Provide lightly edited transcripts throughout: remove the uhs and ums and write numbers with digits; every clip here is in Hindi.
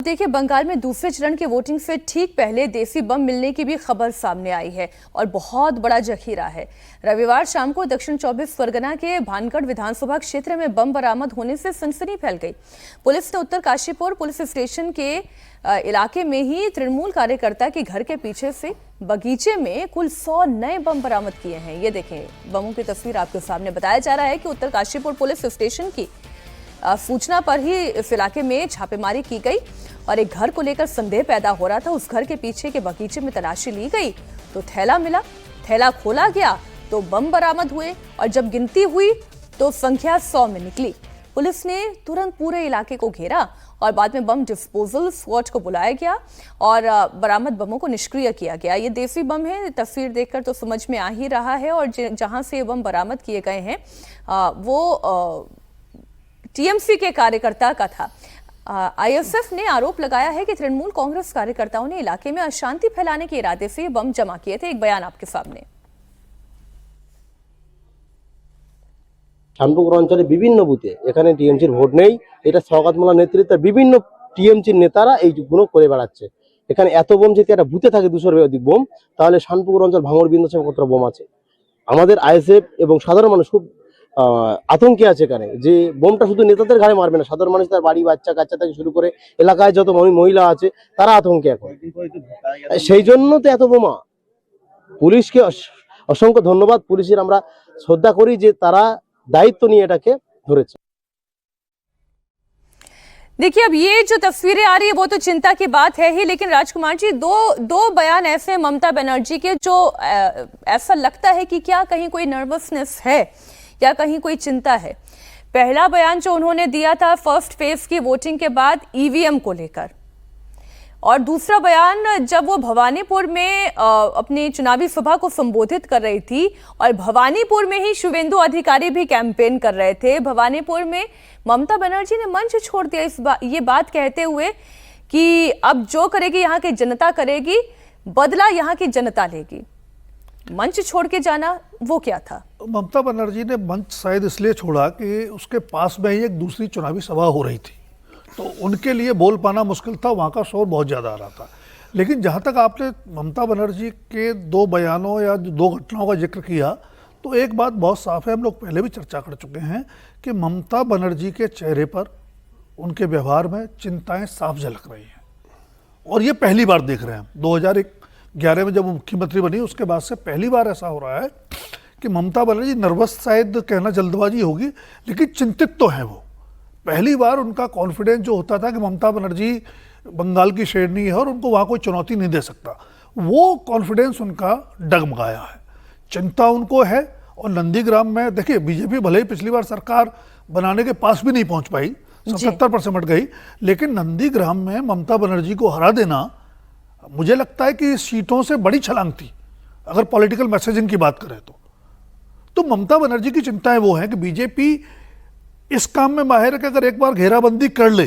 देखिए, बंगाल में दूसरे चरण के वोटिंग से ठीक पहले देसी बम मिलने की भी खबर सामने आई है और बहुत बड़ा जखीरा है। रविवार शाम को दक्षिण 24 परगना के भानगढ़ विधानसभा क्षेत्र में बम बरामद होने से सनसनी फैल गई। पुलिस ने उत्तर काशीपुर पुलिस स्टेशन के इलाके में ही तृणमूल कार्यकर्ता के घर के पीछे से बगीचे में कुल 100 नए बम बरामद किए हैं। ये देखें बमों की तस्वीर आपके सामने। बताया जा रहा है कि उत्तर काशीपुर पुलिस स्टेशन की सूचना पर ही इस इलाके में छापेमारी की गई और एक घर को लेकर संदेह पैदा हो रहा था। उस घर के पीछे के बगीचे में तलाशी ली गई तो थैला मिला, थैला खोला गया तो बम बरामद हुए और जब गिनती हुई तो संख्या 100 में निकली। पुलिस ने तुरंत पूरे इलाके को घेरा और बाद में बम डिस्पोजल स्क्वाड को बुलाया गया और बरामद बमों को निष्क्रिय किया गया। ये देसी बम है, तस्वीर देखकर तो समझ में आ ही रहा है। और जहां से ये बम बरामद किए गए हैं वो टीएमसी के कार्यकर्ता का था। आईएसएफ ने आरोप लगाया है कि तृणमूल कांग्रेस कार्यकर्ताओं ने इलाके में अशांति फैलाने के इरादे से बम जमा किए थे। एक बयान आपके सामने। শানপুকুর অঞ্চলে বিভিন্ন বুথে এখানে টিএমসির ভোট নেই, এটা শওকত মোল্লার নেতৃত্বে বিভিন্ন টিএমসির নেতারা এইগুলো করে বেড়াচ্ছে। এখানে এত বোম যদি একটা বুথে থাকে 200-এর অধিক বোম, তাহলে শানপুকুর অঞ্চল ভাঙড় বিধানসভা কতটা বোম আছে। আমাদের আইএসএফ এবং সাধারণ মানুষ খুব আতঙ্কে আছে এখানে যে বোমটা শুধু নেতাদের ঘাড়ে মারবে না, সাধারণ মানুষ তার বাড়ি বাচ্চা কাচ্চা থেকে শুরু করে এলাকায় যত মহিলা আছে তারা আতঙ্কে এখন। সেই জন্য তো এত বোমা। পুলিশকে অসংখ্য ধন্যবাদ, পুলিশের আমরা শ্রদ্ধা করি যে তারা दायित्व नहीं এটাকে ধরেছে। देखिए, अब ये जो तस्वीरें आ रही है वो तो चिंता की बात है ही, लेकिन राजकुमार जी दो बयान ऐसे ममता बनर्जी के जो ऐसा लगता है कि क्या कहीं कोई नर्वसनेस है या कहीं कोई चिंता है। पहला बयान जो उन्होंने दिया था फर्स्ट फेज की वोटिंग के बाद ईवीएम को लेकर, और दूसरा बयान जब वो भवानीपुर में अपनी चुनावी सभा को संबोधित कर रही थी और भवानीपुर में ही शुभेंदु अधिकारी भी कैंपेन कर रहे थे। भवानीपुर में ममता बनर्जी ने मंच छोड़ दिया ये बात कहते हुए कि अब जो करेगी यहाँ की जनता करेगी, बदला यहाँ की जनता लेगी। मंच छोड़ के जाना वो क्या था? ममता बनर्जी ने मंच शायद इसलिए छोड़ा कि उसके पास में ही एक दूसरी चुनावी सभा हो रही थी, तो उनके लिए बोल पाना मुश्किल था, वहाँ का शोर बहुत ज़्यादा आ रहा था। लेकिन जहाँ तक आपने ममता बनर्जी के 2 बयानों या 2 घटनाओं का जिक्र किया, तो एक बात बहुत साफ है, हम लोग पहले भी चर्चा कर चुके हैं कि ममता बनर्जी के चेहरे पर, उनके व्यवहार में चिंताएं साफ झलक रही हैं। और ये पहली बार देख रहे हैं हम। 2011 में जब वो मुख्यमंत्री बनी उसके बाद से पहली बार ऐसा हो रहा है कि ममता बनर्जी नर्वस, शायद कहना जल्दबाजी होगी, लेकिन चिंतित तो है वो। पहली बार उनका कॉन्फिडेंस जो होता था कि ममता बनर्जी बंगाल की शेरनी है और उनको वहाँ कोई चुनौती नहीं दे सकता, वो कॉन्फिडेंस उनका डगमगाया है। चिंता उनको है। और नंदीग्राम में देखिए, बीजेपी भले ही पिछली बार सरकार बनाने के पास भी नहीं पहुंच पाई, 77% सिमट गई, लेकिन नंदीग्राम में ममता बनर्जी को हरा देना मुझे लगता है कि सीटों से बड़ी छलांग थी अगर पॉलिटिकल मैसेजिंग की बात करें तो ममता बनर्जी की चिंताएं वो हैं कि बीजेपी इस काम में माहिर है कि अगर एक बार घेराबंदी कर ले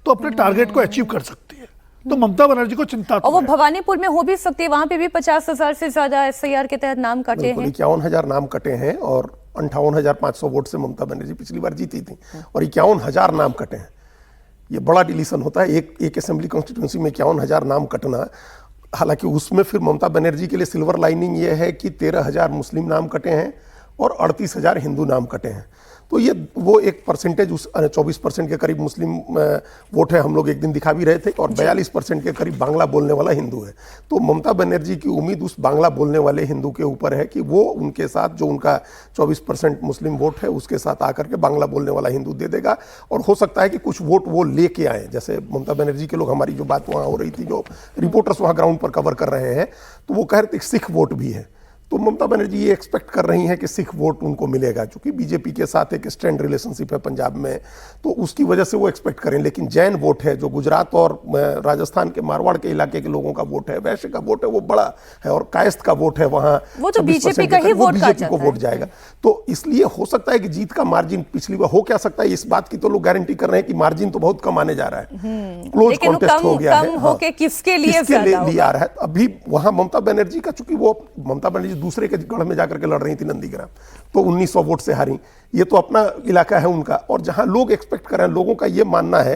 तो अपने टारगेट को अचीव कर सकती है। तो ममता बनर्जी को चिंता तो और वो भवानीपुर में हो भी सकती है, वहां पे भी 50,000 से ज्यादा एसआईआर के तहत नाम कटे हैं। 51,000 नाम कटे हैं और 58,500 वोट से ममता बनर्जी पिछली बार जीती थी और 51,000 नाम कटे हैं। ये बड़ा डिलीशन होता है एक असेंबली कॉन्स्टिट्यूंसी में 51,000 नाम कटना। हालांकि उसमें फिर ममता बनर्जी के लिए सिल्वर लाइनिंग ये है कि 13,000 मुस्लिम नाम कटे हैं और 38,000 हिंदू नाम कटे हैं। तो ये वो एक परसेंटेज, उस 24% के करीब मुस्लिम वोट है, हम लोग एक दिन दिखा भी रहे थे, और 42% के करीब बांग्ला बोलने वाला हिंदू है। तो ममता बनर्जी की उम्मीद उस बांग्ला बोलने वाले हिंदू के ऊपर है कि वो उनके साथ जो उनका 24% मुस्लिम वोट है उसके साथ आकर के बांग्ला बोलने वाला हिंदू दे देगा। और हो सकता है कि कुछ वोट वो लेके आए, जैसे ममता बनर्जी के लोग, हमारी जो बात वहाँ हो रही थी, जो रिपोर्टर्स वहाँ ग्राउंड पर कवर कर रहे हैं, तो वो कह रहे थे सिख वोट भी है। तो ममता बनर्जी ये एक्सपेक्ट कर रही हैं कि सिख वोट उनको मिलेगा, क्योंकि बीजेपी के साथ एक स्ट्रेंड रिलेशनशिप है पंजाब में, तो उसकी वजह से वो एक्सपेक्ट करें। लेकिन जैन वोट है, जो गुजरात और राजस्थान के मारवाड़ के इलाके के लोगों का वोट है, वैश्य का वोट है, वो बड़ा है, और कायस्थ का वोट है वहाँ, वो तो बीजेपी का ही वोट को वोट जाएगा। तो इसलिए हो सकता है कि जीत का मार्जिन पिछली बार हो क्या सकता है, इस बात की तो लोग गारंटी कर रहे हैं कि मार्जिन तो बहुत कम आने जा रहा है, क्लोज कॉन्टेस्ट हो गया है, किसके लिए आ रहा है। अभी वहां ममता बनर्जी का, चूंकि वो ममता बनर्जी दूसरे के गढ़ में जाकर के लड़ रही थी नंदीग्राम, तो 1900 वोट से हारी। ये तो अपना इलाका है उनका, और जहां लोग एक्सपेक्ट कर रहे हैं, लोगों का ये मानना है,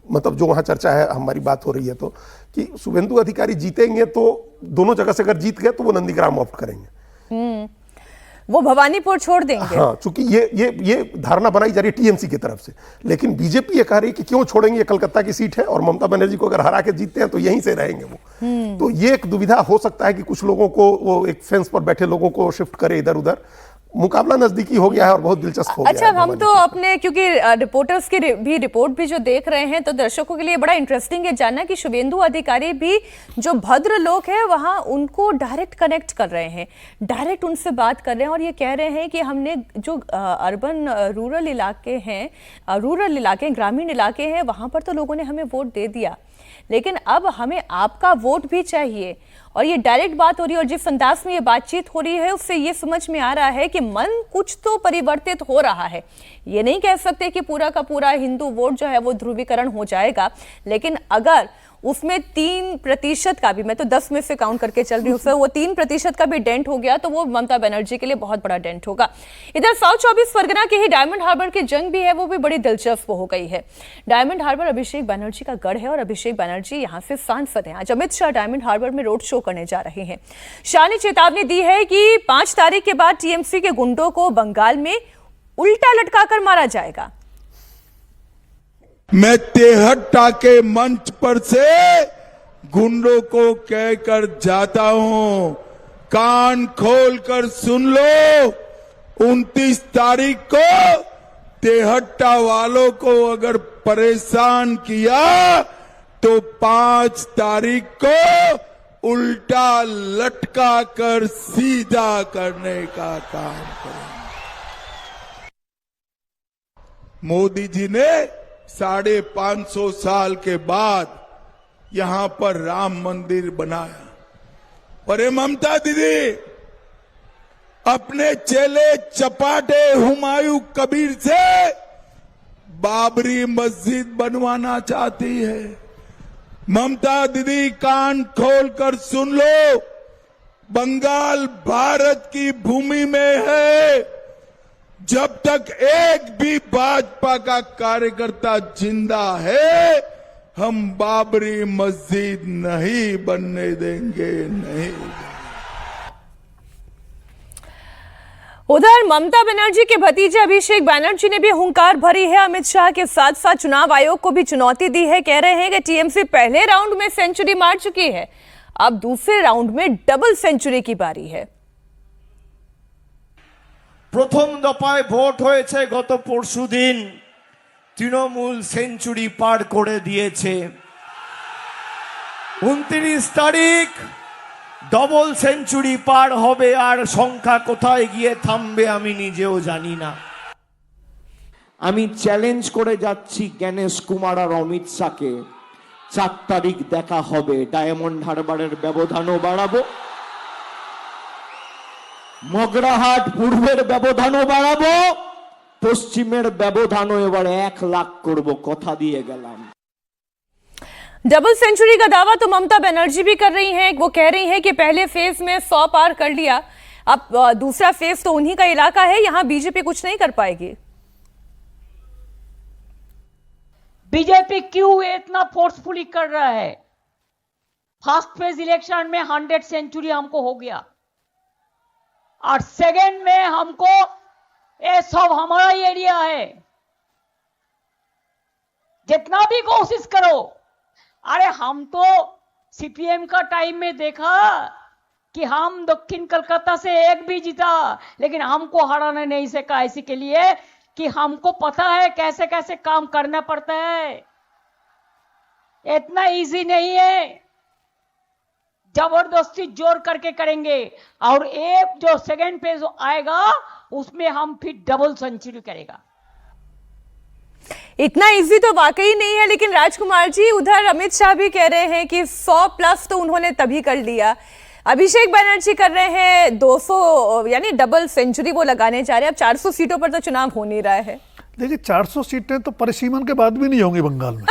मतलब जो वहाँ चर्चा है, हमारी बात हो रही है तो, कि शुभेंदु अधिकारी जीतेंगे तो दोनों जगह से अगर जीत गए तो वो नंदीग्राम ऑप्ट करेंगे, वो भवानीपुर छोड़ देंगे। हाँ, चूंकि ये धारणा बनाई जा रही है टीएमसी की तरफ से, लेकिन बीजेपी ये कह रही है कि क्यों छोड़ेंगे, ये कलकत्ता की सीट है और ममता बनर्जी को अगर हरा के जीतते हैं तो यहीं से रहेंगे वो। तो ये एक दुविधा हो सकता है कि कुछ लोगों को, वो एक फेंस पर बैठे लोगों को शिफ्ट करे इधर उधर। मुकाबला नजदीकी हो गया है और बहुत दिलचस्प हो गया अच्छा, है। हम तो अपने, क्योंकि रिपोर्टर्स की भी रिपोर्ट भी जो देख रहे हैं, तो दर्शकों के लिए बड़ा इंटरेस्टिंग है जानना कि शुभेंदु अधिकारी भी जो भद्र लोग हैं वहां उनको डायरेक्ट कनेक्ट कर रहे हैं, डायरेक्ट उनसे बात कर रहे हैं और ये कह रहे हैं कि हमने जो अर्बन रूरल इलाके हैं, ग्रामीण इलाके हैं, वहां पर तो लोगों ने हमें वोट दे दिया, लेकिन अब हमें आपका वोट भी चाहिए। और ये डायरेक्ट बात हो रही है और जिस अंदाज में ये बातचीत हो रही है उससे ये समझ में आ रहा है कि मन कुछ तो परिवर्तित हो रहा है। ये नहीं कह सकते कि पूरा का पूरा हिंदू वोट जो है वो ध्रुवीकरण हो जाएगा, लेकिन अगर उसमें 3% का भी, मैं तो 10 में से काउंट करके चल रही हूँ, उसमें वो 3% का भी डेंट हो गया तो वो ममता बनर्जी के लिए बहुत बड़ा डेंट होगा। इधर साउथ 24 परगना के ही डायमंड हार्बर की जंग भी है, वो भी बड़ी दिलचस्प हो गई है। डायमंड हार्बर अभिषेक बनर्जी का गढ़ है और अभिषेक बनर्जी यहाँ से सांसद हैं। आज अमित शाह डायमंड हार्बर में रोड शो करने जा रहे हैं। शाह ने चेतावनी दी है कि 5 तारीख के बाद टीएमसी के गुंडों को बंगाल में उल्टा लटकाकर मारा जाएगा। मैं तेहट्टा के मंच पर से गुंडों को कहकर जाता हूं, कान खोलकर सुन लो, 29 तारीख को तेहट्टा वालों को अगर परेशान किया तो 5 तारीख को उल्टा लटका कर सीधा करने का काम करेंगे। मोदी जी ने 550 साल के बाद यहां पर राम मंदिर बनाया, पर ये ममता दीदी अपने चेले चपाटे हुमायूं कबीर से बाबरी मस्जिद बनवाना चाहती है। ममता दीदी कान खोलकर सुन लो, बंगाल भारत की भूमि में है। जब तक एक भी भाजपा का कार्यकर्ता जिंदा है, हम बाबरी मस्जिद नहीं बनने देंगे, नहीं। उधर ममता बनर्जी के भतीजे अभिषेक बनर्जी ने भी हुंकार भरी है। अमित शाह के साथ साथ चुनाव आयोग को भी चुनौती दी है। कह रहे हैं कि टीएमसी पहले राउंड में सेंचुरी मार चुकी है, अब दूसरे राउंड में डबल सेंचुरी की बारी है। প্রথম দফায় ভোট হয়েছে গত পরশুদিন, তৃণমূল সেঞ্চুরি পার করে দিয়েছে। 29 তারিখ ডবল সেঞ্চুরি পার হবে, আর সংখ্যা কোথায় গিয়ে থামবে আমি নিজেও জানি না। আমি চ্যালেঞ্জ করে যাচ্ছি জ্ঞানেশ কুমার আর অমিত শাহকে, 4 তারিখ দেখা হবে। ডায়মন্ড হারবারের ব্যবধানও বাড়াবো, মগরাহাট পূর্বের ব্যবধানও বাড়াবো, পশ্চিমের ব্যবধানও এবার 1 লাখ করব, কথা দিয়ে গেলাম। डबल सेंचुरी का दावा तो ममता बनर्जी भी कर रही हैं। वो कह रही हैं कि पहले फेज में 100 पार कर लिया, अब दूसरा फेज तो उन्हीं का इलाका है, यहां बीजेपी कुछ नहीं कर पाएगी। बीजेपी क्यों इतना फोर्सफुली कर रहा है? फर्स्ट फेज इलेक्शन में 100 सेंचुरी हमको हो गया और सेकेंड में हमको ये सब हमारा ही एरिया है, जितना भी कोशिश करो। अरे हम तो सीपीएम का टाइम में देखा कि हम दक्षिण कलकत्ता से एक भी जीता, लेकिन हमको हराने नहीं सका, इसी के लिए कि हमको पता है कैसे कैसे काम करना पड़ता है। इतना इजी नहीं है, जबरदस्ती जोर करके करेंगे और एक जो सेकेंड फेज आएगा उसमें हम फिर डबल सेंचुरी करेगा। इतना इजी तो वाकई नहीं है, लेकिन राजकुमार जी उधर अमित शाह भी कह रहे हैं कि 100 प्लस तो उन्होंने तभी कर लिया। अभिषेक बनर्जी कर रहे हैं 200, यानी डबल सेंचुरी वो लगाने जा रहे हैं। अब 400 सीटों पर तो चुनाव हो नहीं रहा है। देखिए 400 सीटें तो परिसीमन के बाद भी नहीं होंगी बंगाल में,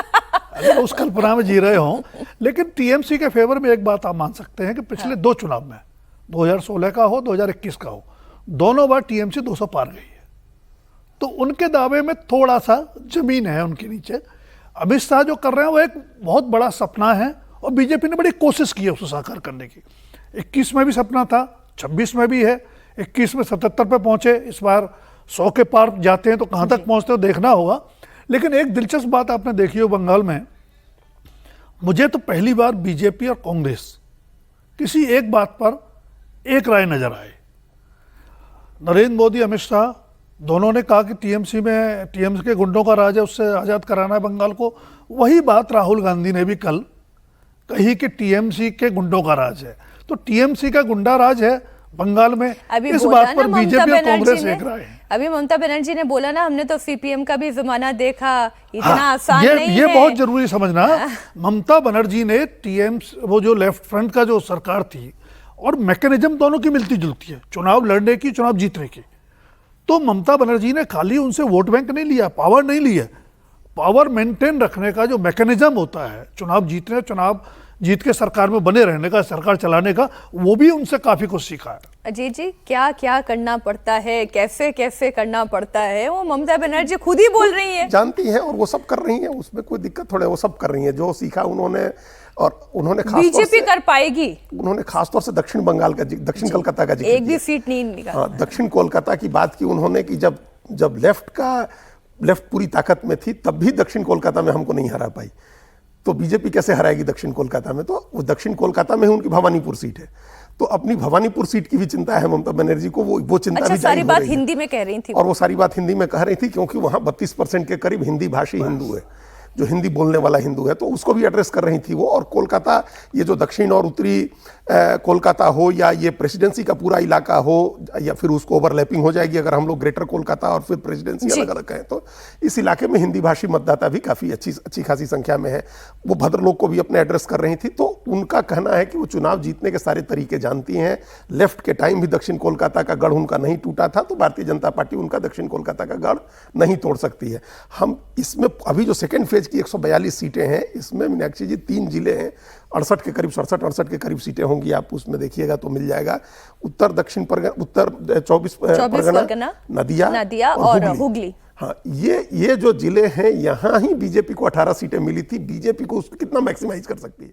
अगर उस कल्पना में जी रहे हों। लेकिन टीएमसी के फेवर में एक बात आप मान सकते हैं कि पिछले 2 चुनाव में, 2016 का हो 2021 का हो, दोनों बार टीएमसी 200 पार गई है। तो उनके दावे में थोड़ा सा जमीन है उनके नीचे। अमित शाह जो कर रहे हैं वो एक बहुत बड़ा सपना है और बीजेपी ने बड़ी कोशिश की है उसको साकार करने की। 21 में भी सपना था, 26 में भी है, 21 में 77 पे पहुंचे, इस बार 100 के पार जाते हैं तो कहाँ तक पहुंचते हो देखना होगा। लेकिन एक दिलचस्प बात आपने देखी हो बंगाल में, मुझे तो पहली बार बीजेपी और कांग्रेस किसी एक बात पर एक राय नजर आए। नरेंद्र मोदी, अमित शाह दोनों ने कहा कि टीएमसी के गुंडों का राज है, उससे आज़ाद कराना है बंगाल को। वही बात राहुल गांधी ने भी कल कही कि टीएमसी के गुंडों का राज है। तो टीएमसी का गुंडा राज है बंगाल में, इस बात पर बीजेपी और कांग्रेस एक राय है। अभी ममता बनर्जी ने बोला ना, हमने तो सीपीएम का भी जमाना देखा, इतना आसान नहीं ये है। बहुत जरूरी समझना। ममता बनर्जी ने वो जो लेफ्ट फ्रंट का जो सरकार थी, और मैकेनिज्म दोनों की मिलती जुलती है, चुनाव लड़ने की, चुनाव जीतने की। तो ममता बनर्जी ने खाली उनसे वोट बैंक नहीं लिया, पावर नहीं लिया, पावर मेंटेन रखने का जो मैकेनिज्म होता है, चुनाव जीत के सरकार में बने रहने का, सरकार चलाने का, वो भी उनसे काफी कुछ सीखा है। अजीत जी, क्या क्या करना पड़ता है, कैसे कैसे करना पड़ता है, वो ममता बनर्जी खुद ही बोल रही है, जानती हैं और वो सब कर रही हैं, उसमें कोई दिक्कत थोड़ा, वो सब कर रही हैं जो सीखा उन्होंने। और उन्होंने खास बीजेपी कर पाएगी। उन्होंने खासतौर से दक्षिण कोलकाता का जिक्र एक भी किया। सीट नहीं निकाला। हाँ, दक्षिण कोलकाता की बात की उन्होंने कि जब लेफ्ट पूरी ताकत में थी तब भी दक्षिण कोलकाता में हमको नहीं हरा पाई, तो बीजेपी कैसे हराएगी दक्षिण कोलकाता में। तो वो दक्षिण कोलकाता में ही उनकी भवानीपुर सीट है, तो अपनी भवानीपुर सीट की भी चिंता है ममता बनर्जी को, वो चिंता अच्छा, भी सारी बात हिंदी में कह रही थी, और वो सारी बात हिंदी में कह रही थी क्योंकि वहां 32% के करीब हिंदी भाषी हिंदू है, जो हिंदी बोलने वाला हिंदू है, तो उसको भी एड्रेस कर रही थी वो। और कोलकाता, ये जो दक्षिण और उत्तरी कोलकाता हो, या ये प्रेसिडेंसी का पूरा इलाका हो, या फिर उसको ओवरलैपिंग हो जाएगी अगर हम लोग ग्रेटर कोलकाता और फिर प्रेसिडेंसी अलग अलग कहें, तो इस इलाके में हिंदी भाषी मतदाता भी काफ़ी अच्छी खासी संख्या में है। वो भद्रलोक को भी अपने एड्रेस कर रही थी। तो उनका कहना है कि वो चुनाव जीतने के सारे तरीके जानती हैं। लेफ्ट के टाइम भी दक्षिण कोलकाता का गढ़ उनका नहीं टूटा था, तो भारतीय जनता पार्टी उनका दक्षिण कोलकाता का गढ़ नहीं तोड़ सकती है। हम इसमें अभी जो सेकेंड फेज की 142 सीटें हैं, इसमें मीनाक्षी जी 3 जिले हैं, 68 के करीब 67-68 के करीब सीटें होंगी, आप उसमें देखिएगा तो मिल जाएगा। उत्तर 24 परगना, नदिया और हुगली। हाँ, ये जो जिले हैं, यहाँ ही बीजेपी को 18 सीटें मिली थी। बीजेपी को उसको कितना मैक्सिमाइज कर सकती है।